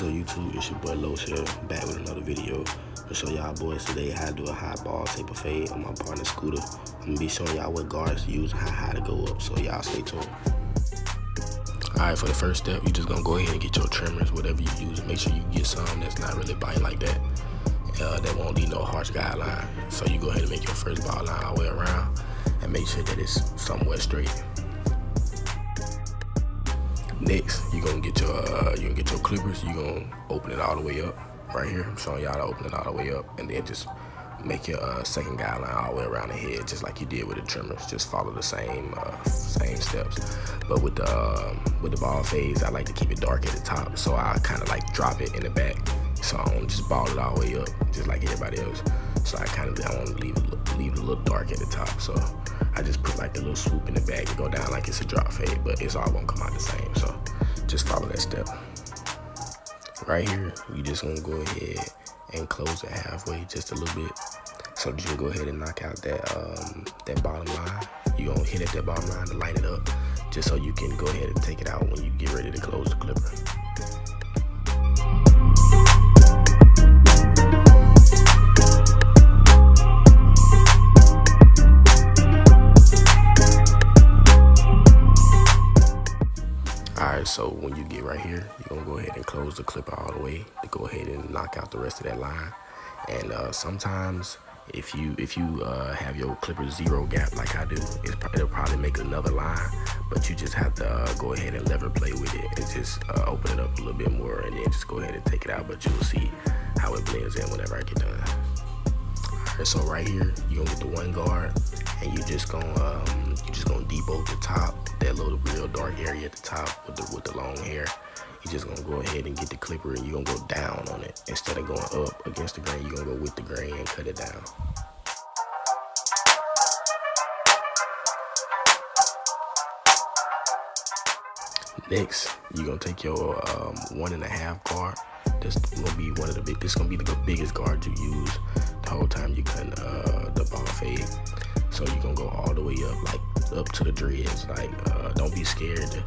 What's up, YouTube? It's your boy Los here, back with another video. To show y'all boys today how to do a high ball taper fade on my partner Scooter. I'm gonna be showing y'all what guards to use and how high to go up, so y'all stay tuned. Alright, for the first step, you're just gonna go ahead and get your trimmers, whatever you use. Make sure you get some that's not really biting like that. That won't leave no harsh guideline. So you go ahead and make your first ball line all the way around and make sure that it's somewhat straight. Next, you're gonna get your clippers. You're gonna open it all the way up right here. I'm showing y'all to open it all the way up, and then just make your second guideline all the way around the head, just like you did with the trimmers. Just follow the same steps. But with the ball fades, I like to keep it dark at the top, so I kind of like drop it in the back, so I don't just ball it all the way up just like everybody else. So I want to leave it a little dark at the top, so I just put like a little swoop in the back and go down like it's a drop fade, but it's all gonna come out the same. So just follow that step. Right here, you just gonna go ahead and close it halfway just a little bit. So you can go ahead and knock out that bottom line. You gonna hit at that bottom line to line it up, just so you can go ahead and take it out when you get ready to close the clipper. Alright, so when you get right here, you're gonna go ahead and close the clipper all the way to go ahead and knock out the rest of that line. And sometimes if you have your clipper zero gap like I do, it'll probably make another line, but you just have to go ahead and lever play with it and just open it up a little bit more, and then just go ahead and take it out. But you'll see how it blends in whenever I get done. Alright, so right here, you're gonna get the one guard, and you're just gonna debolt the top, that little real dark area at the top with the long hair. You're just gonna go ahead and get the clipper, and you're gonna go down on it. Instead of going up against the grain, you're gonna go with the grain and cut it down. Next, you're gonna take your 1.5 guard. This gonna be the biggest guard you use the whole time you cut the ball fade. So you're gonna go all the way up, like up to the dreads. Like don't be scared to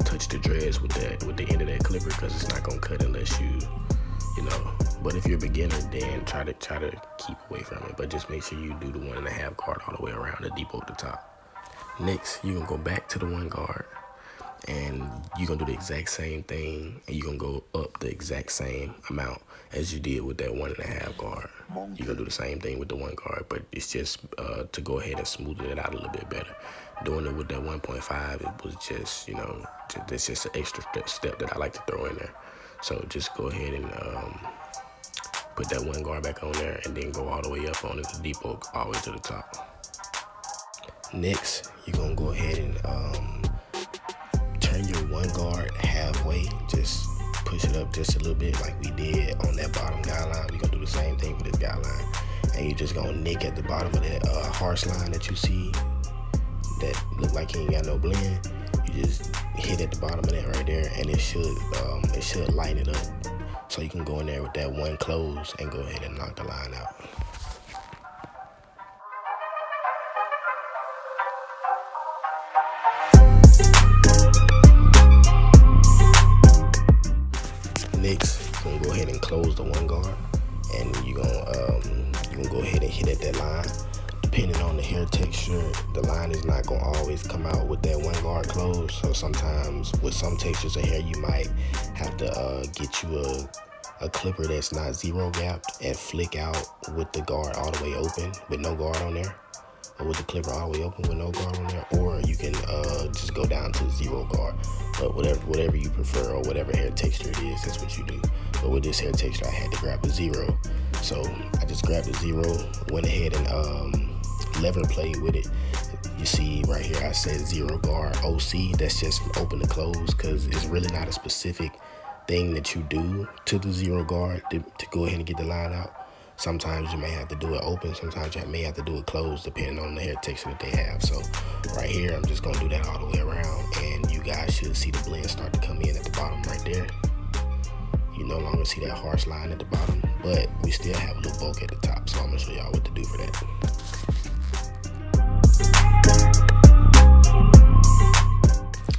touch the dreads with the end of that clipper, because it's not gonna cut unless you know. But if you're a beginner, then try to keep away from it. But just make sure you do the 1.5 guard all the way around to debolt the top. Next, you're gonna go back to the one guard, and you're gonna do the exact same thing, and you're gonna go up the exact same amount as you did with that 1.5 guard. You're gonna do the same thing with the one guard, but it's just to go ahead and smoothen it out a little bit better. Doing it with that 1.5, it was just, that's just an extra step that I like to throw in there. So just go ahead and put that one guard back on there, and then go all the way up on it to debolt all the way to the top. Next, you're gonna go ahead and turn your one guard halfway. Just push it up just a little bit like we did on that bottom guideline. We're gonna do the same thing for this guideline. And you're just gonna nick at the bottom of that harsh line that you see that look like you ain't got no blend. You just hit at the bottom of that right there, and it should lighten it up. So you can go in there with that one close and go ahead and knock the line out. Next, you're gonna go ahead and close the one guard, and you're gonna go ahead and hit at that line. Depending on the hair texture, the line is not gonna always come out with that one guard closed. So sometimes with some textures of hair, you might have to get you a clipper that's not zero gapped and flick out with the guard all the way open with no guard on there, or with the clipper all the way open with no guard on there, or you can just go down to zero guard. But whatever you prefer, or whatever hair texture it is, that's what you do. But with this hair texture, I had to grab a zero, so I just grabbed a zero, went ahead and lever played with it. You see right here, I said zero guard OC. That's just from open to close, because it's really not a specific thing that you do to the zero guard to go ahead and get the line out. Sometimes you may have to do it open, sometimes you may have to do it closed, depending on the hair texture that they have. So right here, I'm just gonna do that all the way around, and you guys should see the blend start to come in at the bottom right there. You no longer see that harsh line at the bottom, but we still have a little bulk at the top, so I'm gonna show y'all what to do for that.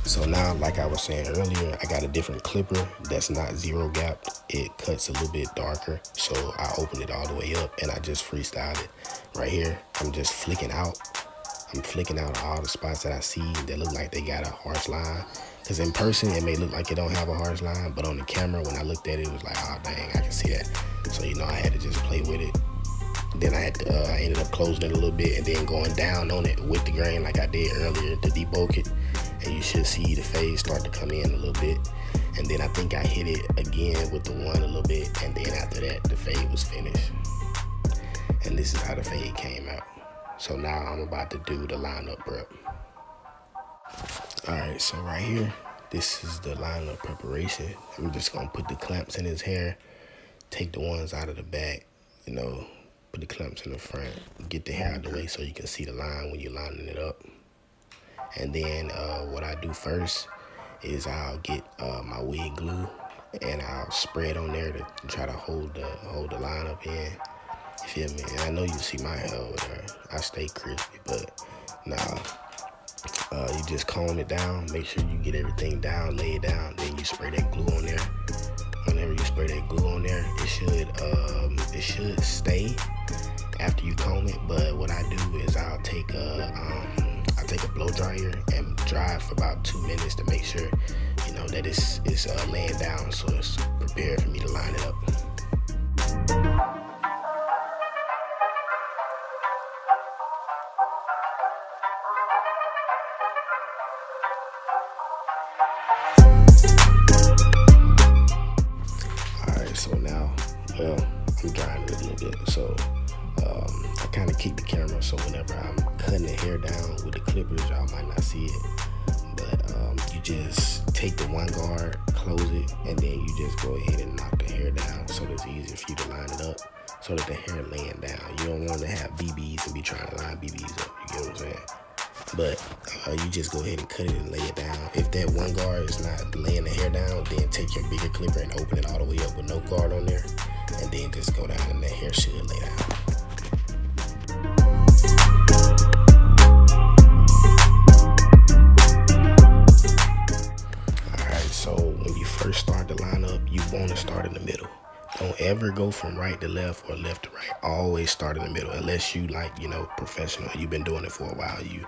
So now, like I was saying earlier, I got a different clipper that's not zero gapped. It cuts a little bit darker. So I opened it all the way up and I just freestyled it. Right here, I'm just flicking out. I'm flicking out all the spots that I see that look like they got a harsh line. Because in person, it may look like it don't have a harsh line, but on the camera, when I looked at it, it was like, oh dang, I can see that. So, you know, I had to just play with it. Then I ended up closing it a little bit and then going down on it with the grain like I did earlier to debulk it. And you should see the fade start to come in a little bit. And then I think I hit it again with the one a little bit. And then after that, the fade was finished. And this is how the fade came out. So now I'm about to do the lineup prep. All right, so right here, this is the lineup preparation. I'm just gonna put the clamps in his hair, take the ones out of the back, you know, put the clamps in the front, get the hair out of the way so you can see the line when you're lining it up. And then what I do first is I'll get my wig glue and I'll spray it on there to try to hold the line up in. You feel me? And I know you see my hair over there. I stay crispy, but nah. You just comb it down, make sure you get everything down, lay it down, then you spray that glue on there. Whenever you spray that glue on there, it should stay after you comb it. But what I do is I'll take a blow dryer and dry it for about 2 minutes to make sure, you know, that it's laying down so it's prepared for me to line it up. So now, well, I'm drying it a little bit. So I kind of keep the camera so whenever I'm cutting the hair down with the clippers, y'all might not see it. But you just take the one guard, close it, and then you just go ahead and knock the hair down so that it's easier for you to line it up so that the hair laying down. You don't want to have BBs and be trying to line BBs up. You get what I'm saying? But you just go ahead and cut it and lay it down. If that one guard is not laying the hair down, then take your bigger clipper and open it all the way up with no guard on there, and then just go down and the hair should lay down. Alright, so when you first start the lineup, you want to start in the middle. Don't ever go from right to left or left to right. Always start in the middle, unless you like, you know, professional. You've been doing it for a while. You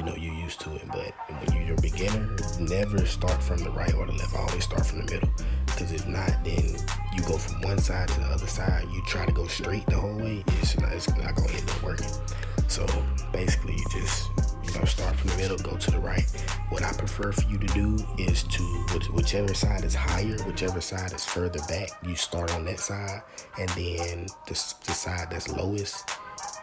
know, you're used to it. But when you're a beginner, never start from the right or the left. Always start from the middle. Because if not, then you go from one side to the other side. You try to go straight the whole way. It's not going to end up working. So basically, you just, you know, start from the middle, go to the right. What I prefer for you to do is to, whichever side is higher, whichever side is further back, you start on that side, and then the side that's lowest,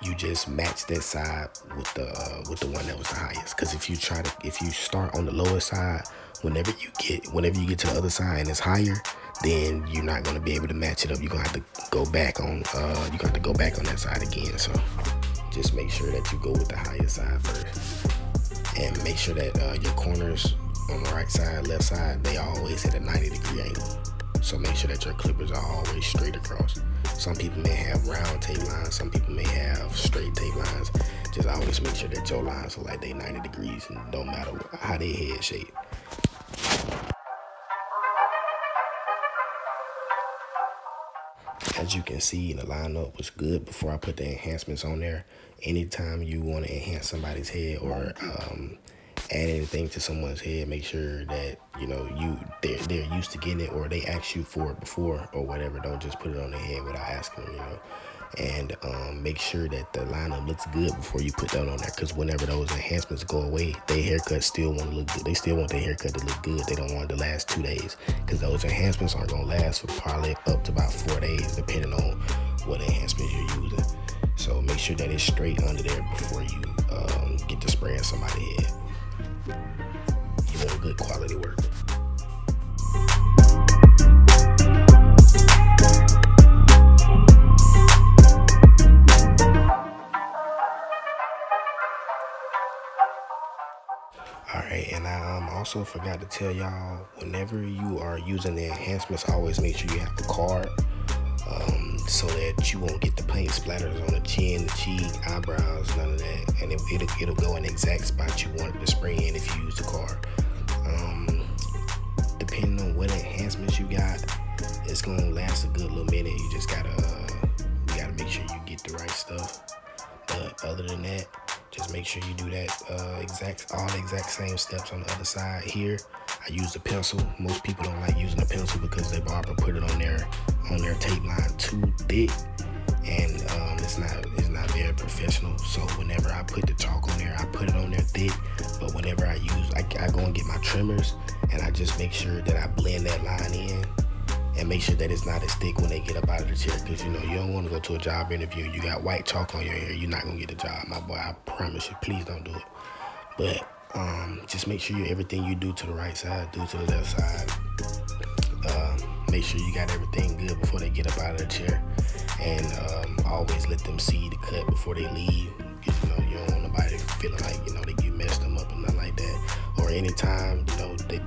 you just match that side with the one that was the highest. Because if you start on the lowest side, whenever you get to the other side and it's higher, then you're not gonna be able to match it up. You're gonna have to go back on that side again. So just make sure that you go with the highest side first. And make sure that your corners on the right side, left side, they always hit a 90-degree angle. So make sure that your clippers are always straight across. Some people may have round tape lines, some people may have straight tape lines. Just always make sure that your lines are like they 90 degrees and don't matter how they head shape. As you can see, the lineup was good before I put the enhancements on there. Anytime you want to enhance somebody's head or add anything to someone's head, make sure that, you know, they're used to getting it, or they ask you for it before or whatever. Don't just put it on their head without asking them, you know. And make sure that the lineup looks good before you put that on there, because whenever those enhancements go away, their haircut still want to look good. They still want their haircut to look good. They don't want it to last 2 days, because those enhancements aren't going to last for probably up to about 4 days, depending on what enhancements you're using. So make sure that it's straight under there before you get to spraying somebody's head. You want good quality work. Alright, and I also forgot to tell y'all, whenever you are using the enhancements, always make sure you have a card, so that you won't get the paint splatters on the chin, the cheek, eyebrows, none of that. And it'll go in the exact spot you want it to spray in if you use the card. depending on what enhancements you got, it's gonna last a good little minute. You just gotta make sure you get the right stuff. But other than that, just make sure you do that all the exact same steps on the other side. Here, I use a pencil. Most people don't like using a pencil because their barber put it on their tape line too thick, and it's not very professional. So whenever I put the chalk on there, I put it on there thick. But whenever I go and get my trimmers, and I just make sure that I blend that line in, and make sure that it's not as thick when they get up out of the chair. Because you don't want to go to a job interview, you got white chalk on your hair, you're not gonna get a job, my boy. I promise you. Please don't do it. But just make sure everything you do to the right side, do to the left side. Make sure you got everything good before they get up out of the chair, and always let them see the cut before they leave. You don't want nobody feeling like that you messed them up or nothing like that. Or anytime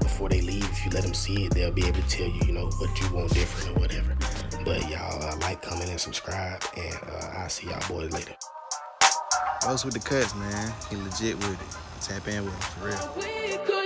before they leave, if you let them see it, they'll be able to tell you what you want different or whatever. But y'all like, comment, and subscribe, and I'll see y'all boys later. Those with the cuts, man. He legit with it. Tap in with him for real.